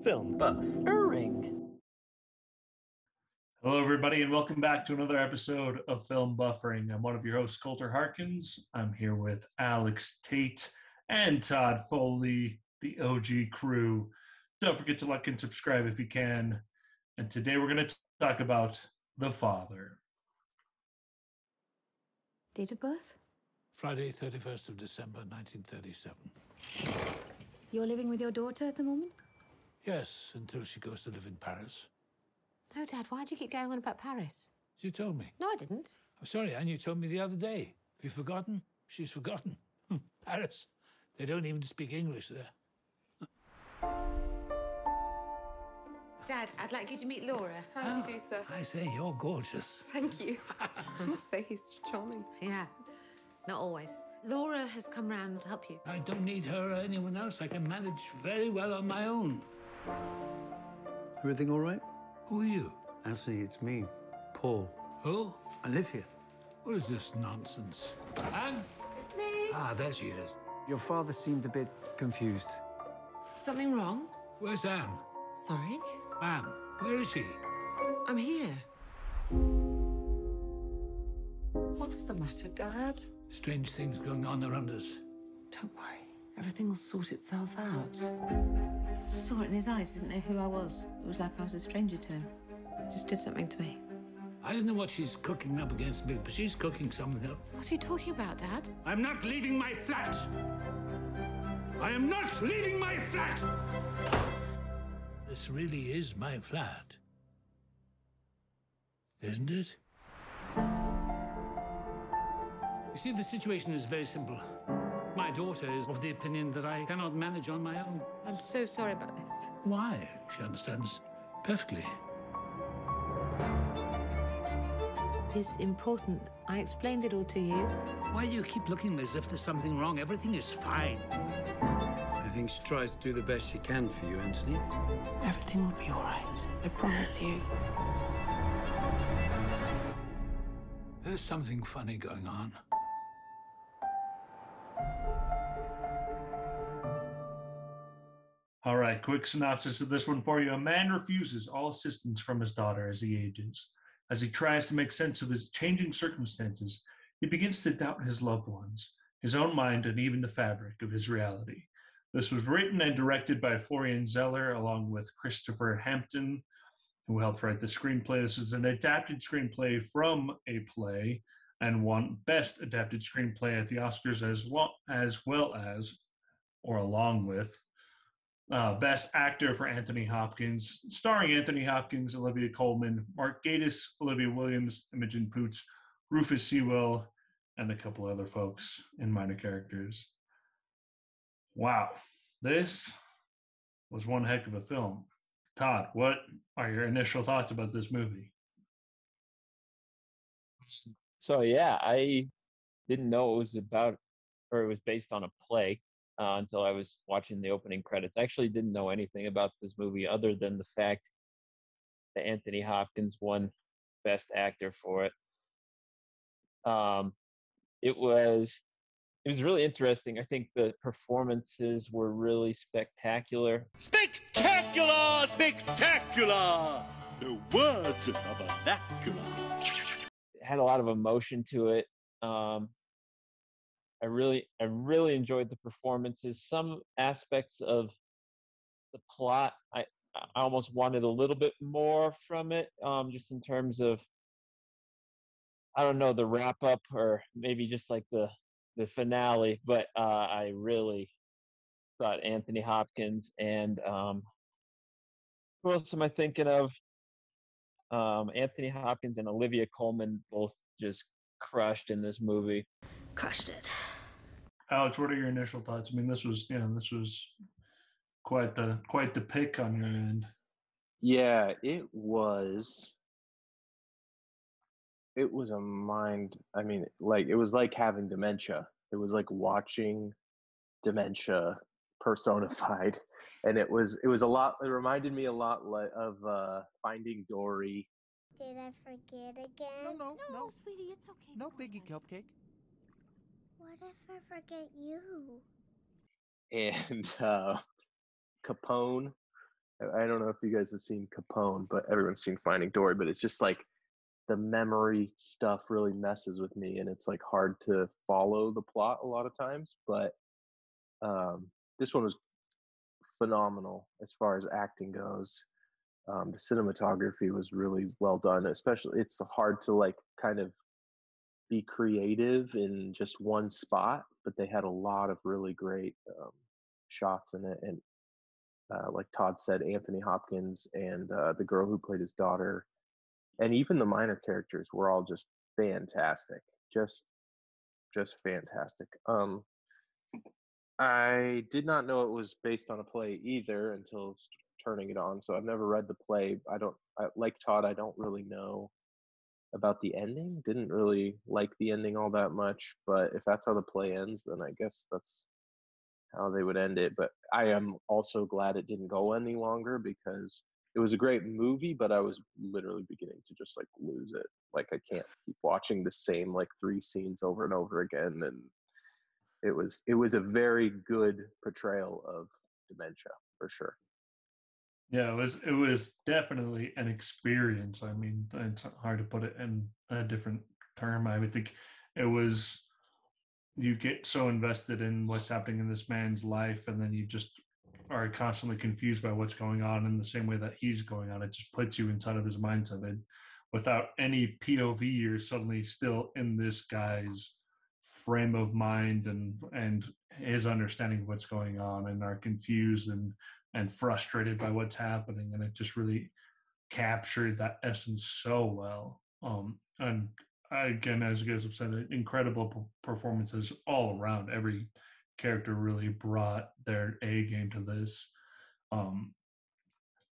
Film Buffering. Hello, everybody, and welcome back to another episode of Film Buffering. I'm one of your hosts, Coulter Harkins. I'm here with Alex Tate and Todd Foley, the OG crew. Don't forget to like and subscribe if you can. And today we're going to talk about The Father. Date of birth? Friday, 31st of December, 1937. You're living with your daughter at the moment? Yes, until she goes to live in Paris. No, Dad, why do you keep going on about Paris? You told me. No, I didn't. I'm sorry, Anne, you told me the other day. Have you forgotten? She's forgotten. Paris. They don't even speak English there. Dad, I'd like you to meet Laura. How do you do, sir? I say, you're gorgeous. Thank you. I must say he's charming. Yeah, not always. Laura has come round to help you. I don't need her or anyone else. I can manage very well on my own. Everything all right? Who are you? Actually, it's me, Paul. Who? I live here. What is this nonsense? Anne? It's me. Ah, there she is. Your father seemed a bit confused. Something wrong? Where's Anne? Sorry? Anne, where is she? I'm here. What's the matter, Dad? Strange things going on around us. Don't worry. Everything will sort itself out. Saw it in his eyes, didn't know who I was. It was like I was a stranger to him. Just did something to me. I don't know what she's cooking up against me, but she's cooking something up. What are you talking about, Dad? I'm not leaving my flat! I am not leaving my flat! This really is my flat. Isn't it? You see, the situation is very simple. My daughter is of the opinion that I cannot manage on my own. I'm so sorry about this. Why? She understands perfectly. It's important. I explained it all to you. Why do you keep looking as if there's something wrong? Everything is fine. I think she tries to do the best she can for you, Anthony. Everything will be all right. I promise you. There's something funny going on. All right, quick synopsis of this one for you. A man refuses all assistance from his daughter as he ages. As he tries to make sense of his changing circumstances, he begins to doubt his loved ones, his own mind, and even the fabric of his reality. This was written and directed by Florian Zeller, along with Christopher Hampton, who helped write the screenplay. This is an adapted screenplay from a play and won Best Adapted Screenplay at the Oscars, along with Best Actor for Anthony Hopkins, starring Anthony Hopkins, Olivia Colman, Mark Gatiss, Olivia Williams, Imogen Poots, Rufus Sewell, and a couple other folks in minor characters. Wow, this was one heck of a film. Todd, what are your initial thoughts about this movie? So yeah, I didn't know it was about, or it was based on a play until I was watching the opening credits. I actually didn't know anything about this movie other than the fact that Anthony Hopkins won Best Actor for it. It was really interesting. I think the performances were really spectacular. Spectacular! Spectacular! The words of the vernacular. It had a lot of emotion to it. I really enjoyed the performances. Some aspects of the plot, I almost wanted a little bit more from it, just in terms of, I don't know, the wrap up or maybe just like the finale. But I really thought Anthony Hopkins and who else am I thinking of? Anthony Hopkins and Olivia Colman both just crushed in this movie. Crushed it. Alex, what are your initial thoughts? I mean, this was quite the pick on your end. Yeah, it was a mind. I mean, like, it was like having dementia. It was like watching dementia personified, and it was a lot. It reminded me a lot of Finding Dory. Did I forget again? No, sweetie, it's okay. No biggie, Cupcake. What if I forget you? And Capone I don't know if you guys have seen Capone, but everyone's seen Finding Dory. But it's just like the memory stuff really messes with me, and it's like hard to follow the plot a lot of times. But this one was phenomenal as far as acting goes. The cinematography was really well done. Especially, it's hard to like kind of be creative in just one spot, but they had a lot of really great shots in it. And like Todd said, Anthony Hopkins and the girl who played his daughter, and even the minor characters were all just fantastic. Just fantastic. I did not know it was based on a play either until turning it on. So I've never read the play. Like Todd, I don't really know about the ending. Didn't really like the ending all that much, but if that's how the play ends, then I guess that's how they would end it. But I am also glad it didn't go any longer, because it was a great movie, but I was literally beginning to just like lose it. Like I can't keep watching the same like 3 scenes over and over again. And it was a very good portrayal of dementia for sure. Yeah, it was definitely an experience. I mean, it's hard to put it in a different term. I would think it was, you get so invested in what's happening in this man's life, and then you just are constantly confused by what's going on in the same way that he's going on. It just puts you inside of his mindset. And without any POV, you're suddenly still in this guy's frame of mind and his understanding of what's going on, and are confused and frustrated by what's happening. And it just really captured that essence so well. And again, as you guys have said, incredible performances all around. Every character really brought their A game to this.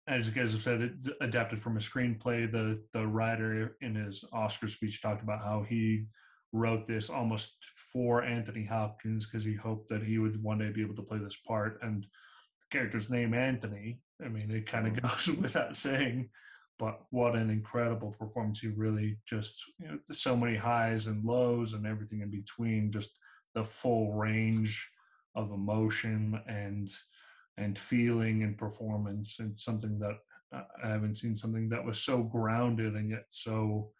As you guys have said, it adapted from a screenplay. The writer in his Oscar speech talked about how he wrote this almost for Anthony Hopkins, because he hoped that he would one day be able to play this part. And the character's name, Anthony, I mean, it kind of goes without saying, but what an incredible performance. He really just, so many highs and lows and everything in between, just the full range of emotion and feeling and performance. And something that I haven't seen, something that was so grounded and yet so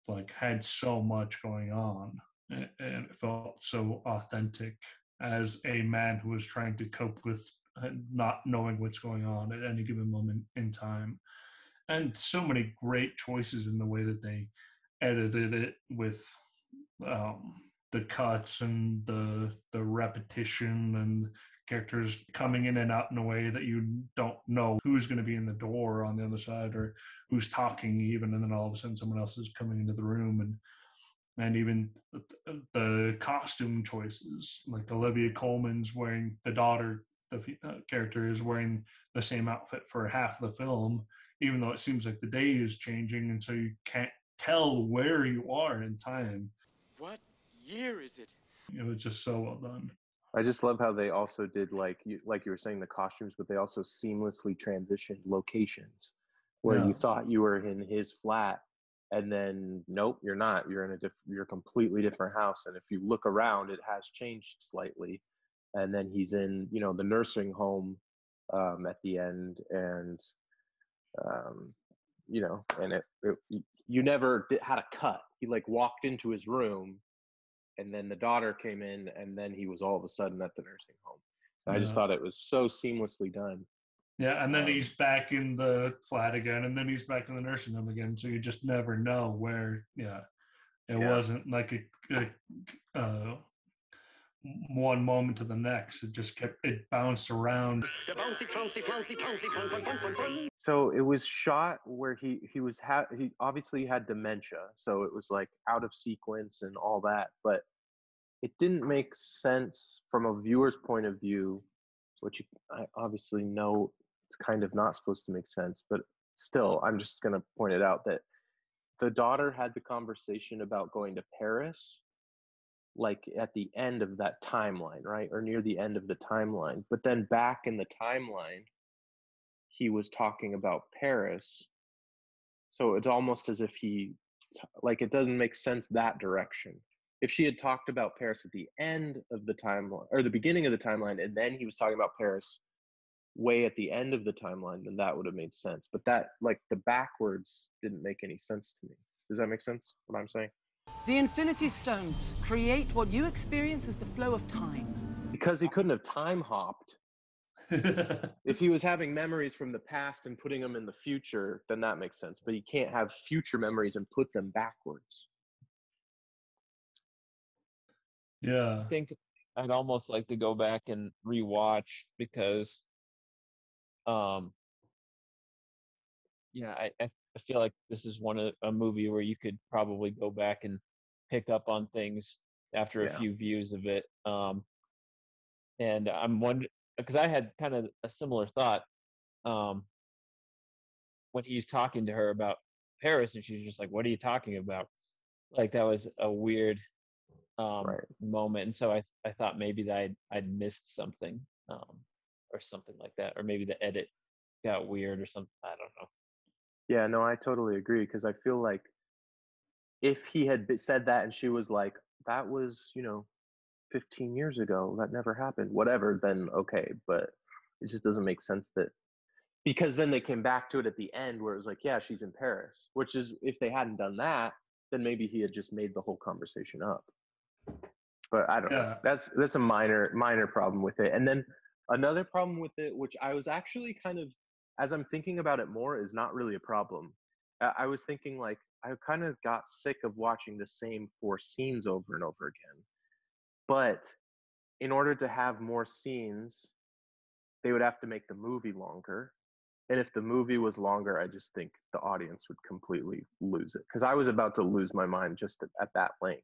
like had so much going on, and it felt so authentic as a man who was trying to cope with not knowing what's going on at any given moment in time. And so many great choices in the way that they edited it, with the cuts and the repetition, and characters coming in and out in a way that you don't know who's going to be in the door on the other side, or who's talking even, and then all of a sudden someone else is coming into the room. And even the costume choices, like Olivia Colman's wearing, the daughter, the character is wearing the same outfit for half the film, even though it seems like the day is changing, and so you can't tell where you are in time. What year is it? It was just so well done. I just love how they also did, like you were saying, the costumes, but they also seamlessly transitioned locations where you thought you were in his flat, and then nope, you're not. You're in you're a completely different house, and if you look around, it has changed slightly. And then he's in, the nursing home at the end, and and you never had a cut. He like walked into his room, and then the daughter came in, and then he was all of a sudden at the nursing home. So I just thought it was so seamlessly done. Yeah, and then he's back in the flat again, and then he's back in the nursing home again. So you just never know where. It wasn't like a one moment to the next. It just it bounced around. So it was shot where he obviously had dementia, so it was like out of sequence and all that, but it didn't make sense from a viewer's point of view, which I obviously know it's kind of not supposed to make sense, but still, I'm just going to point it out that the daughter had the conversation about going to Paris like at the end of that timeline, right? Or near the end of the timeline. But then back in the timeline, he was talking about Paris. So it's almost as if it doesn't make sense that direction. If she had talked about Paris at the end of the timeline, or the beginning of the timeline, and then he was talking about Paris way at the end of the timeline, then that would have made sense. But that, like, the backwards didn't make any sense to me. Does that make sense, what I'm saying? The Infinity Stones create what you experience as the flow of time. Because he couldn't have time hopped. If he was having memories from the past and putting them in the future, then that makes sense. But he can't have future memories and put them backwards. Yeah. I think I'd almost like to go back and rewatch because, yeah, I feel like this is a movie where you could probably go back and pick up on things after a few views of it. And I'm wondering, because I had kind of a similar thought when he's talking to her about Paris, and she's just like, "What are you talking about?" Like that was a weird moment, and so I thought maybe that I'd missed something or something like that, or maybe the edit got weird or something. I don't know. Yeah, no, I totally agree, because I feel like if he had said that and she was like, that was, 15 years ago, that never happened, whatever, then okay. But it just doesn't make sense that, because then they came back to it at the end where it was like, yeah, she's in Paris, which is, if they hadn't done that, then maybe he had just made the whole conversation up. But I don't know. That's a minor problem with it. And then another problem with it, which I was actually kind of, as I'm thinking about it more, is not really a problem. I was thinking, like, I kind of got sick of watching the same 4 scenes over and over again. But in order to have more scenes, they would have to make the movie longer. And if the movie was longer, I just think the audience would completely lose it. Because I was about to lose my mind just at that length.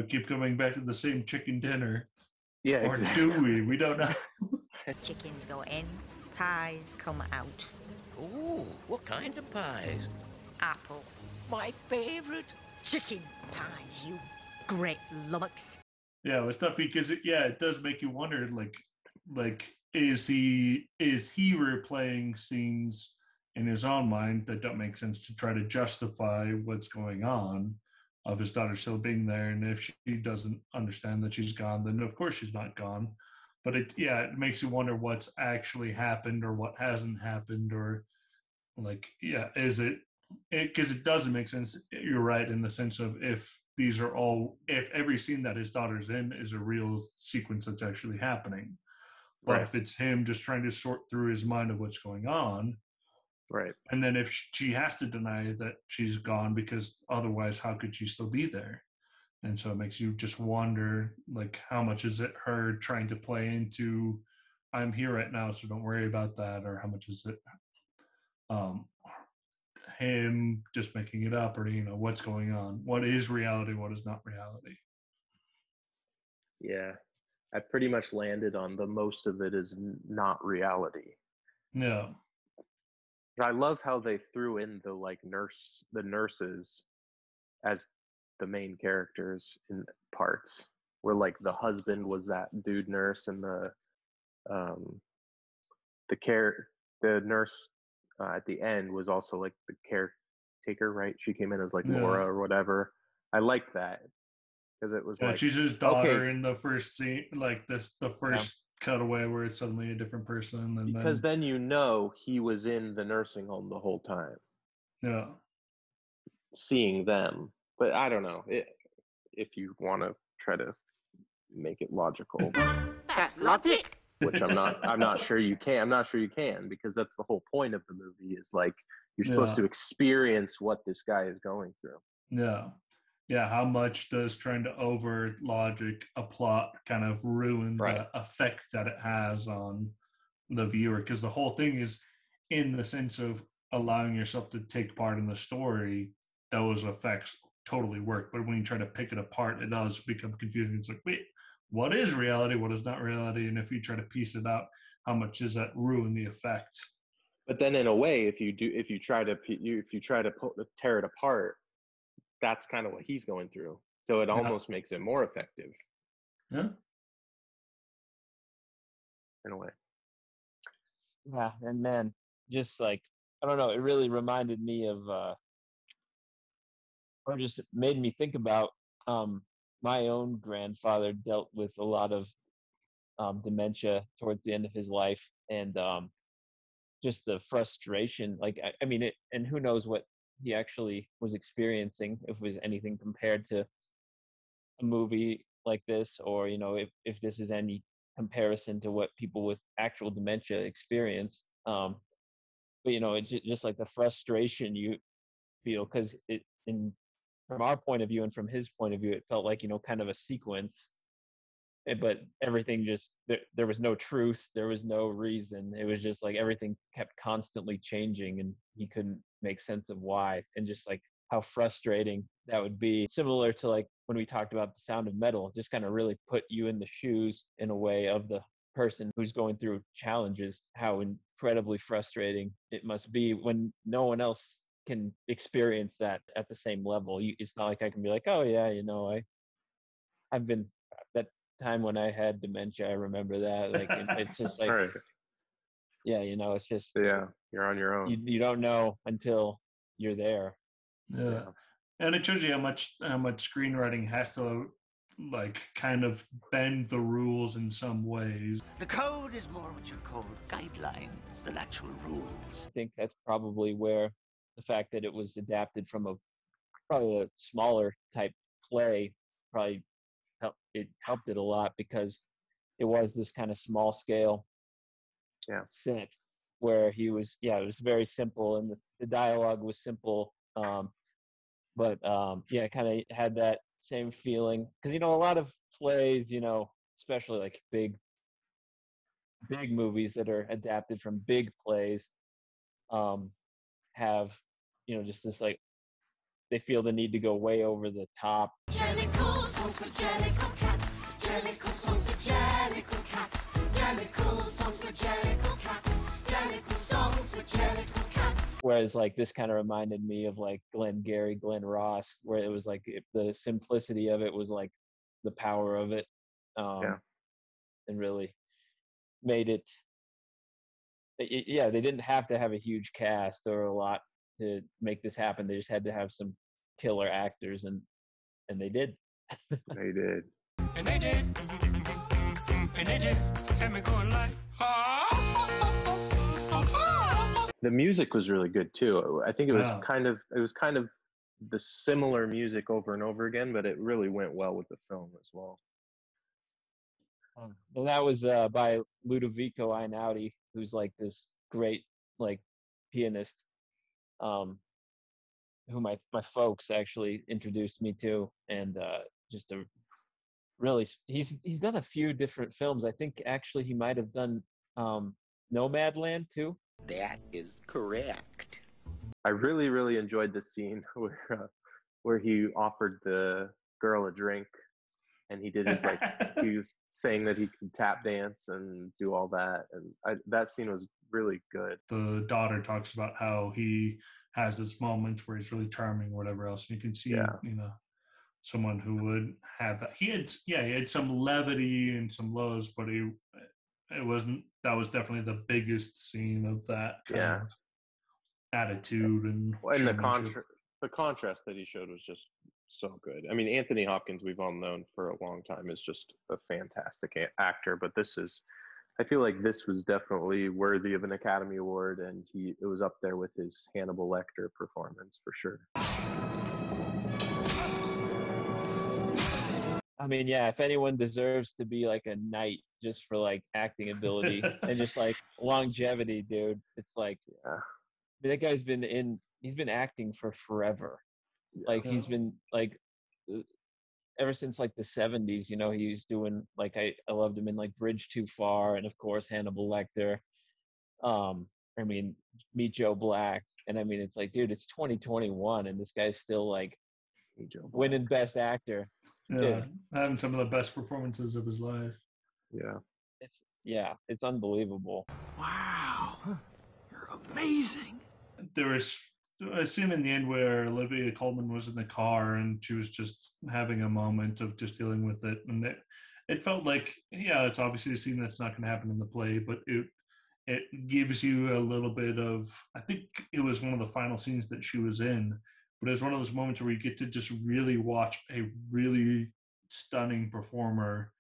Keep coming back to the same chicken dinner. Yeah, or exactly. do we? We don't know. Chickens go in, pies come out. Ooh, what kind of pies? Apple. My favorite. Chicken pies, you great lummox. Yeah, it's tough because it does make you wonder, like is he replaying scenes in his own mind that don't make sense to try to justify what's going on of his daughter still being there, and if she doesn't understand that she's gone, then of course she's not gone. But it makes you wonder what's actually happened or what hasn't happened, or is it because it doesn't make sense. You're right in the sense of if every scene that his daughter's in is a real sequence that's actually happening. But if it's him just trying to sort through his mind of what's going on, right? And then if she has to deny that she's gone, because otherwise how could she still be there? And so it makes you just wonder, like, how much is it her trying to play into I'm here right now, so don't worry about that, or how much is it him just making it up, or what's going on, what is reality, what is not reality. Yeah, I pretty much landed on the most of it is not reality. No. I love how they threw in the nurses as the main characters in parts, where like the husband was that dude nurse, and the nurse at the end was also like the caretaker, right? She came in as like Laura or whatever. I liked that because it was like she's his daughter in the first scene, like the first cutaway where it's suddenly a different person, and because then he was in the nursing home the whole time. Yeah, seeing them. But I don't know if you want to try to make it logical. That's logic. Which I'm not sure you can. I'm not sure you can, because that's the whole point of the movie, is like you're supposed to experience what this guy is going through. Yeah. How much does trying to over logic a plot kind of ruin the effect that it has on the viewer? Because the whole thing is in the sense of allowing yourself to take part in the story, those effects totally work. But when you try to pick it apart, it does become confusing. It's like, wait, what is reality? What is not reality? And if you try to piece it out, how much does that ruin the effect? But then, in a way, if you try to tear it apart, that's kind of what he's going through. So it almost makes it more effective. Yeah. In a way. Yeah, and man, just like I don't know, it really reminded me of, or just made me think about my own grandfather dealt with a lot of dementia towards the end of his life, and just the frustration. Like, I mean, and who knows what he actually was experiencing, if it was anything compared to a movie like this, or if this is any comparison to what people with actual dementia experience. But it's just like the frustration you feel, because from our point of view and from his point of view, it felt like kind of a sequence, but everything just there was no truth, there was no reason. It was just like everything kept constantly changing, and he couldn't make sense of why, and just like how frustrating that would be. Similar to like when we talked about The Sound of Metal, just kind of really put you in the shoes in a way of the person who's going through challenges, how incredibly frustrating it must be when no one else can experience that at the same level. It's not like I can be like, oh yeah, I've been that time when I had dementia, I remember that. Like it's just like, Right. Yeah, it's just, Yeah, you're on your own. You don't know until you're there. Yeah. And it shows you how much screenwriting has to like kind of bend the rules in some ways. The code is more what you call guidelines than actual rules. I think that's probably where the fact that it was adapted from probably a smaller type play probably helped it a lot, because it was this kind of small scale set where it was very simple, and the dialogue was simple, but kind of had that same feeling, because a lot of plays, especially like big movies that are adapted from big plays, have just this, like, they feel the need to go way over the top. Jellicle songs for Jellicle cats. Jellicle songs for Jellicle cats. Jellicle songs for Jellicle cats. Jellicle songs for Jellicle cats. Whereas like this kind of reminded me of like Glengarry Glen Ross, where it was like the simplicity of it was like the power of it, and really made it. Yeah, they didn't have to have a huge cast or a lot to make this happen. They just had to have some killer actors, and they did. They did. And they did. And they did. And we're going like, The music was really good too. I think it was kind of the similar music over and over again, but it really went well with the film as well. And that was by Ludovico Einaudi, who's like this great like pianist, who my folks actually introduced me to, and just a really, he's done a few different films. I think actually he might have done Nomadland too. That is correct. I really, really enjoyed the scene where he offered the girl a drink, and he did his like he was saying that he could tap dance and do all that, and that scene was really good. The daughter talks about how he has his moments where he's really charming or whatever else, and you can see someone who would have that. He had some levity and some lows, but that was definitely the biggest scene of that kind of attitude and the contrast that he showed was just so good. I mean, Anthony Hopkins, we've all known for a long time, is just a fantastic actor, but I feel like this was definitely worthy of an Academy Award, and it was up there with his Hannibal Lecter performance for sure. I mean, yeah, if anyone deserves to be like a knight just for like acting ability and just like longevity, dude, it's like, I mean, that guy's he's been acting for forever. Like he's been like ever since like the 70s, he's doing like, I loved him in like Bridge Too Far, and of course Hannibal Lecter. I mean, Meet Joe Black, and I mean, it's like, dude, it's 2021 and this guy's still like winning Best Actor. Yeah, having some of the best performances of his life. Yeah. It's unbelievable. wow, you're amazing. There was a scene in the end where Olivia Colman was in the car and she was just having a moment of just dealing with it, and it felt like, it's obviously a scene that's not going to happen in the play, but it gives you a little bit of, I think it was one of the final scenes that she was in, but it's one of those moments where you get to just really watch a really stunning performer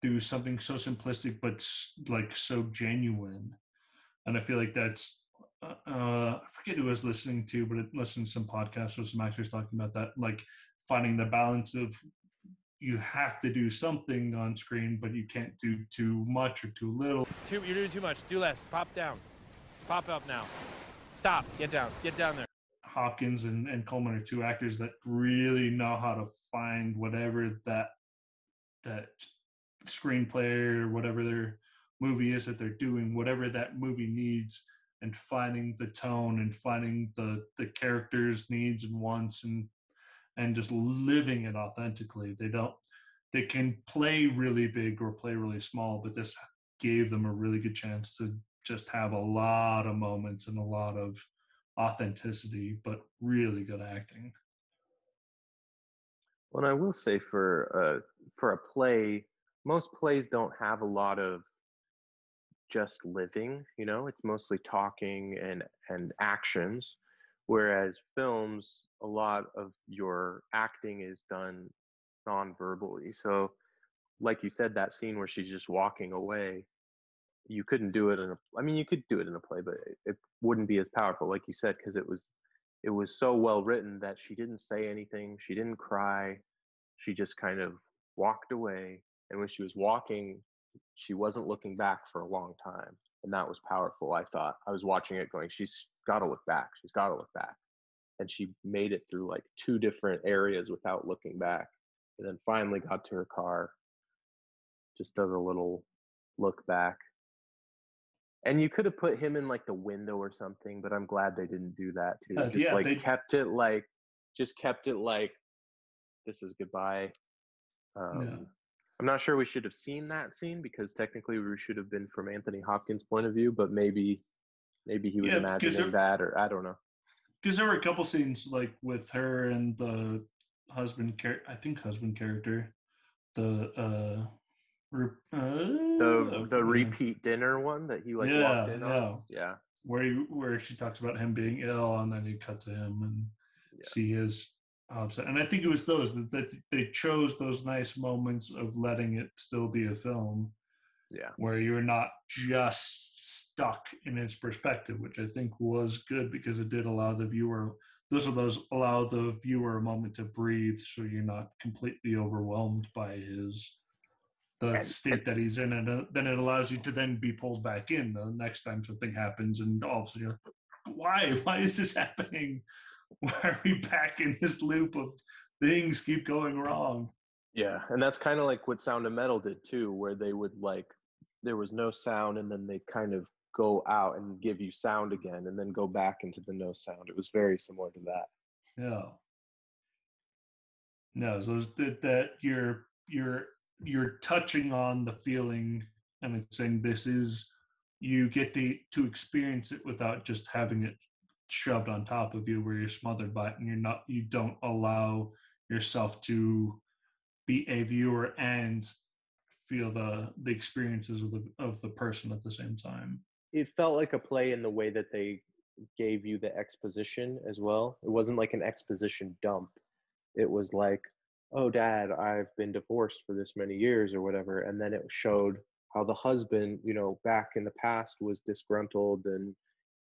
through something so simplistic but like so genuine. And I feel like that's I forget who I was listening to, but I listened to some podcasts with some actors talking about that, like finding the balance of you have to do something on screen, but you can't do too much or too little. You're doing too much. Do less. Pop down. Pop up now. Stop. Get down. Get down there. Hopkins and Coleman are two actors that really know how to find whatever that screenplay or whatever their movie is that they're doing, whatever that movie needs, and finding the tone and finding the characters' needs and wants and just living it authentically. They can play really big or play really small, but this gave them a really good chance to just have a lot of moments and a lot of authenticity, but really good acting. Well, and I will say for a play, most plays don't have a lot of just living, it's mostly talking and actions, whereas films, a lot of your acting is done non-verbally. So like you said, that scene where she's just walking away, you couldn't do it you could do it in a play, but it wouldn't be as powerful, like you said, because it was so well written that she didn't say anything, she didn't cry, she just kind of walked away, and when she was walking, she wasn't looking back for a long time, and that was powerful. I thought, I was watching it going, she's got to look back, and she made it through like 2 different areas without looking back, and then finally got to her car, just does a little look back. And you could have put him in like the window or something, but I'm glad they didn't do that too. Kept it like this is goodbye. I'm not sure we should have seen that scene, because technically we should have been from Anthony Hopkins' point of view, but maybe he was imagining that, or I don't know. Because there were a couple scenes like with her and the husband character, the repeat dinner one that he walked in on. Yeah. Where she talks about him being ill, and then you cut to him and see his upset. And I think it was those that they chose those nice moments of letting it still be a film. Yeah. Where you're not just stuck in his perspective, which I think was good, because it did allow the viewer a moment to breathe, so you're not completely overwhelmed by the state that he's in, and then it allows you to then be pulled back in the next time something happens, and all of a sudden you're like, why is this happening? Why are we back in this loop of things keep going wrong? Yeah, and that's kind of like what Sound of Metal did too, where they would there was no sound, and then they kind of go out and give you sound again, and then go back into the no sound. It was very similar to that. Yeah. No, so that you're touching on the feeling, and it's saying you get to experience it without just having it shoved on top of you where you're smothered by it, and you don't allow yourself to be a viewer and feel the experiences of the person at the same time. It felt like a play in the way that they gave you the exposition as well. It wasn't like an exposition dump. It was like, oh, Dad, I've been divorced for this many years or whatever. And then it showed how the husband, back in the past was disgruntled and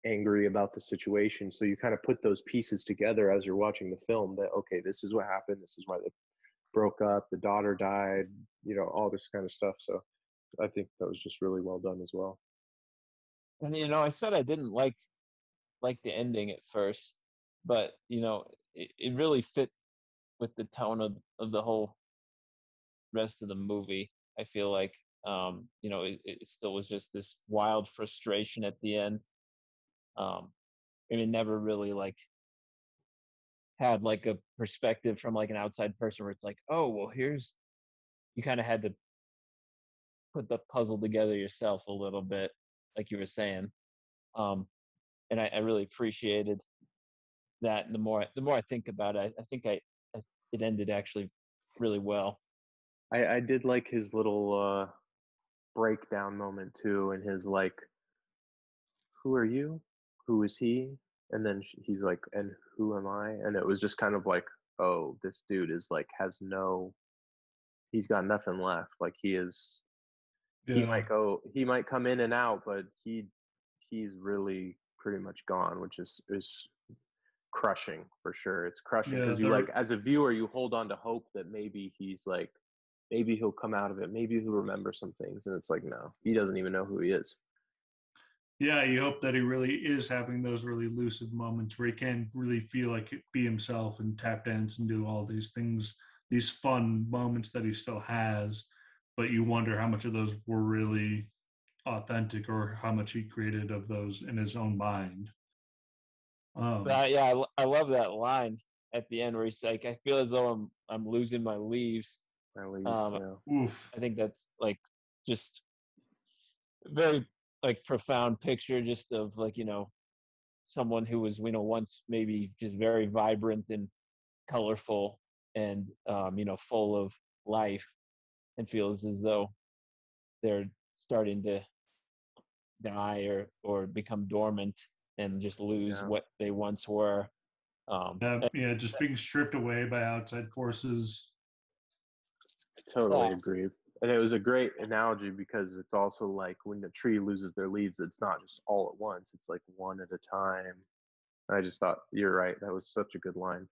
angry about the situation. So you kind of put those pieces together as you're watching the film that, okay, this is what happened. This is why they broke up. The daughter died, all this kind of stuff. So I think that was just really well done as well. And, I said I didn't like the ending at first, but, it really fit with the tone of the whole rest of the movie. I feel like, it still was just this wild frustration at the end. And it never really had a perspective from an outside person where it's like, oh, well, you kind of had to put the puzzle together yourself a little bit, like you were saying. And I really appreciated that. And the more I think about it, I think it ended actually really well. I did like his little breakdown moment too, and his who are you? Who is he? And then he's like, and who am I? And it was just kind of like, oh, this dude is he's got nothing left. He is he might come in and out, but he's really pretty much gone, which is crushing for sure. It's crushing because you like, as a viewer, you hold on to hope that maybe maybe he'll come out of it, maybe he'll remember some things, and it's like, no, he doesn't even know who he is. Yeah, you hope that he really is having those really lucid moments where he can really feel like be himself and tap dance and do all these things, these fun moments that he still has, but you wonder how much of those were really authentic or how much he created of those in his own mind. Yeah, I love that line at the end where he's like, I feel as though I'm losing my leaves. Oof. I think that's like just very like profound picture just of like, you know, someone who was, you know, once maybe just very vibrant and colorful and you know, full of life, and feels as though they're starting to die or become dormant and just lose what they once were. Just being stripped away by outside forces. Totally agree. And it was a great analogy because it's also like when the tree loses their leaves, it's not just all at once, it's like one at a time. I just thought, you're right, that was such a good line.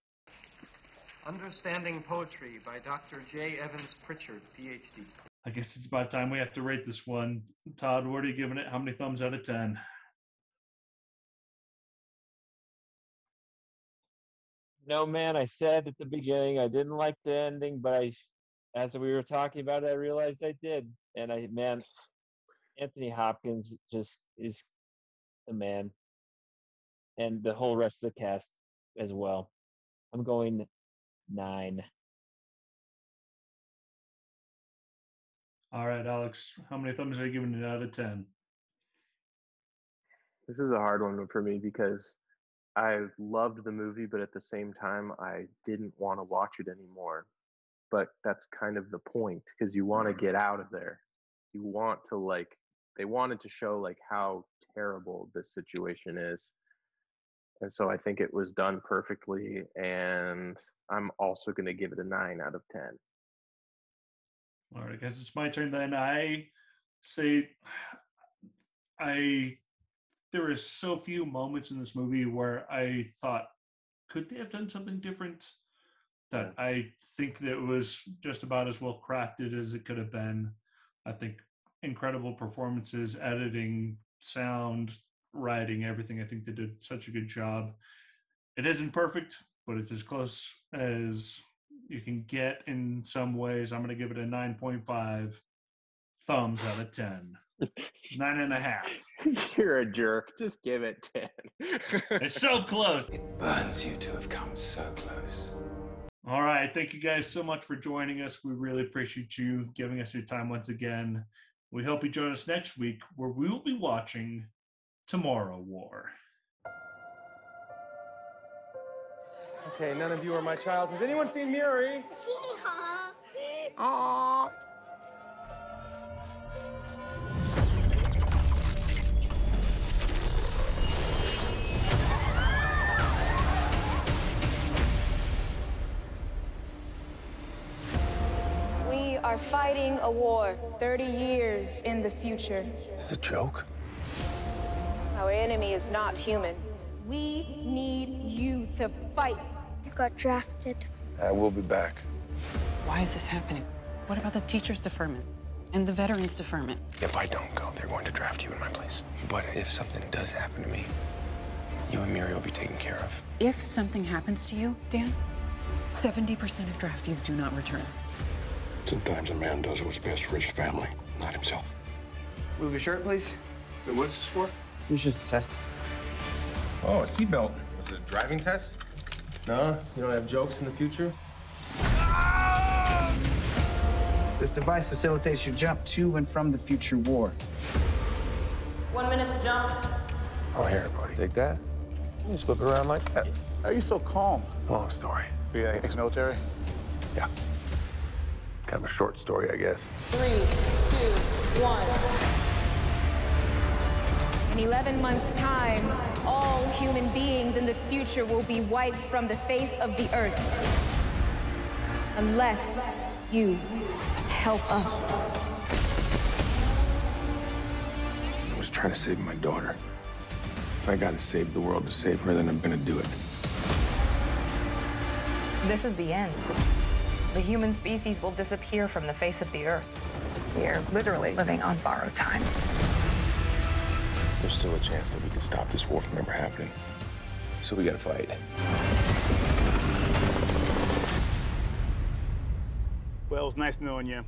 Understanding Poetry by Dr. J. Evans Pritchard, PhD. I guess it's about time we have to rate this one. Todd, what are you giving it? How many thumbs out of 10? No, man, I said at the beginning I didn't like the ending, but as we were talking about it, I realized I did. And Anthony Hopkins just is the man. And the whole rest of the cast as well. I'm going 9. All right, Alex, how many thumbs are you giving it out of 10? This is a hard one for me because I loved the movie, but at the same time, I didn't want to watch it anymore. But that's kind of the point, because you want to get out of there. You want to they wanted to show how terrible this situation is. And so I think it was done perfectly, and I'm also going to give it a 9 out of 10. All right, I guess it's my turn then. I say there is so few moments in this movie where I thought, could they have done something different? That I think that it was just about as well crafted as it could have been. I think incredible performances, editing, sound, writing, everything. I think they did such a good job. It isn't perfect, but it's as close as you can get in some ways. I'm going to give it a 9.5 thumbs out of 10. 9.5. You're a jerk. Just give it 10. It's so close. It burns you to have come so close. All right. Thank you guys so much for joining us. We really appreciate you giving us your time once again. We hope you join us next week where we will be watching Tomorrow War. Okay, none of you are my child. Has anyone seen Miri? Aww. We are fighting a war 30 years in the future. Is this a joke? Our enemy is not human. We need you to fight. I got drafted. I will be back. Why is this happening? What about the teacher's deferment and the veterans deferment? If I don't go, they're going to draft you in my place. But if something does happen to me, you and Miri will be taken care of. If something happens to you, Dan, 70% of draftees do not return. Sometimes a man does what's best for his family, not himself. Move your shirt, please. Wait, what's this for? It's just a test. Oh, a seatbelt. Was it a driving test? No, you don't have jokes in the future? This device facilitates your jump to and from the future war. 1 minute to jump. Oh, here, buddy. Take that. You just whip it around like that. How are you so calm? Long story. Are you ex-military? Yeah. Kind of a short story, I guess. 3, 2, 1. In 11 months' time, all human beings in the future will be wiped from the face of the earth. Unless you help us. trying to save my daughter. If I gotta save the world to save her, then I'm gonna do it. This is the end. The human species will disappear from the face of the earth. We are literally living on borrowed time. There's still a chance that we can stop this war from ever happening. So we gotta fight. Well, it's nice knowing you.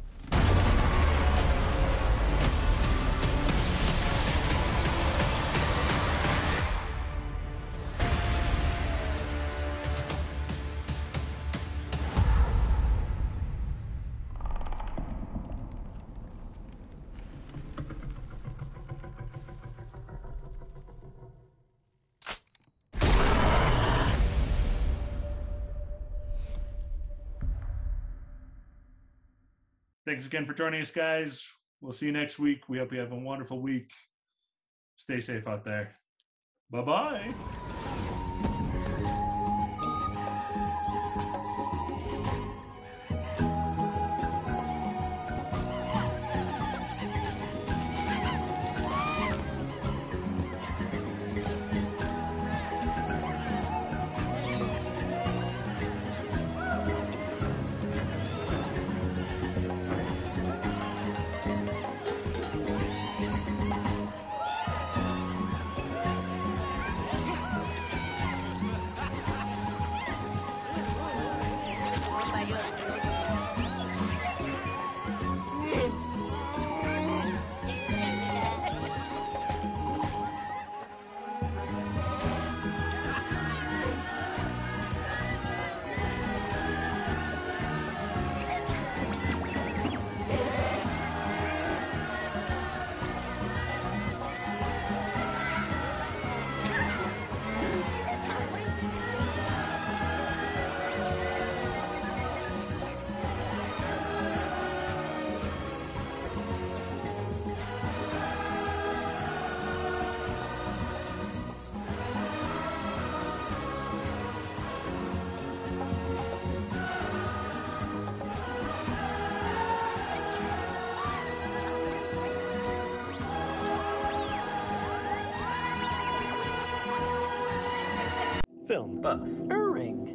Thanks again for joining us, guys. We'll see you next week. We hope you have a wonderful week. Stay safe out there. Bye-bye. Film buff. Erring.